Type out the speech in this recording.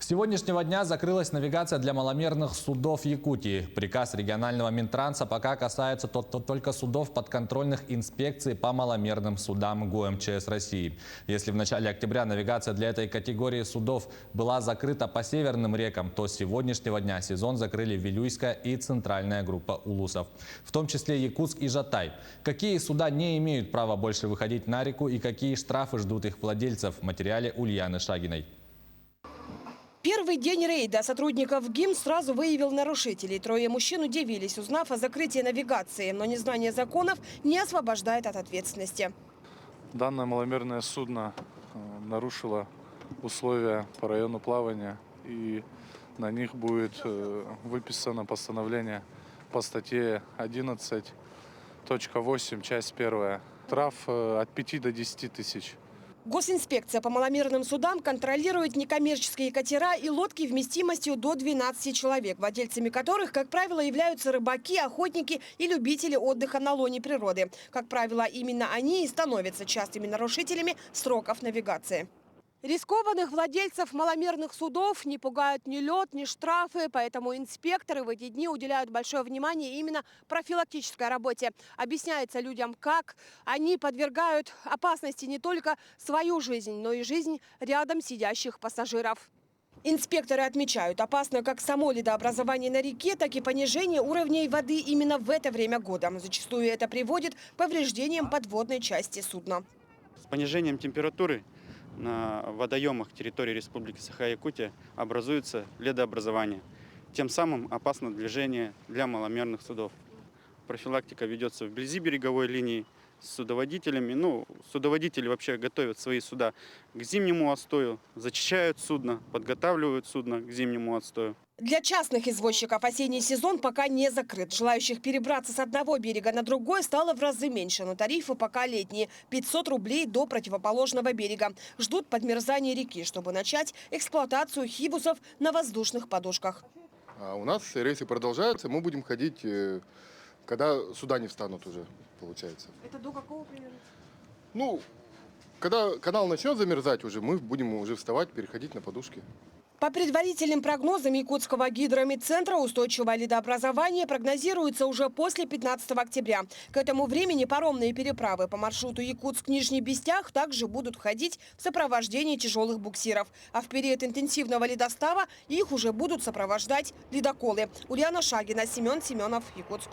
С сегодняшнего дня закрылась навигация для маломерных судов Якутии. Приказ регионального Минтранса пока касается только судов подконтрольных инспекций по маломерным судам ГУМЧС России. Если в начале октября навигация для этой категории судов была закрыта по северным рекам, то с сегодняшнего дня сезон закрыли Вилюйская и центральная группа улусов, в том числе Якутск и Жатай. Какие суда не имеют права больше выходить на реку и какие штрафы ждут их владельцев, в материале Ульяны Шагиной. Первый день рейда сотрудников ГИМ сразу выявил нарушителей. Трое мужчин удивились, узнав о закрытии навигации. Но незнание законов не освобождает от ответственности. Данное маломерное судно нарушило условия по району плавания. И на них будет выписано постановление по статье 11.8, часть 1. Штраф от 5 до 10 тысяч. Госинспекция по маломерным судам контролирует некоммерческие катера и лодки вместимостью до 12 человек, владельцами которых, как правило, являются рыбаки, охотники и любители отдыха на лоне природы. Как правило, именно они и становятся частыми нарушителями сроков навигации. Рискованных владельцев маломерных судов не пугают ни лед, ни штрафы, поэтому инспекторы в эти дни уделяют большое внимание именно профилактической работе. Объясняется людям, как они подвергают опасности не только свою жизнь, но и жизнь рядом сидящих пассажиров. Инспекторы отмечают, опасно как само ледообразование на реке, так и понижение уровней воды именно в это время года. Зачастую это приводит к повреждениям подводной части судна. С понижением температуры на водоемах территории Республики Саха-Якутия образуется ледообразование. Тем самым опасно движение для маломерных судов. Профилактика ведется вблизи береговой линии с судоводителями. Судоводители вообще готовят свои суда к зимнему отстою, зачищают судно, подготавливают судно к зимнему отстою. Для частных извозчиков осенний сезон пока не закрыт. Желающих перебраться с одного берега на другой стало в разы меньше, но тарифы пока летние – 500 рублей до противоположного берега. Ждут подмерзания реки, чтобы начать эксплуатацию хибусов на воздушных подушках. У нас рейсы продолжаются, мы будем ходить, когда суда не встанут уже, получается. Это до какого примерно? Когда канал начнет замерзать уже, мы будем уже вставать, переходить на подушки. По предварительным прогнозам Якутского гидромедцентра, устойчивое ледообразование прогнозируется уже после 15 октября. К этому времени паромные переправы по маршруту Якутск-Нижний Бестях также будут ходить в сопровождении тяжелых буксиров. А в период интенсивного ледостава их уже будут сопровождать ледоколы. Ульяна Шагина, Семен Семенов, Якутск.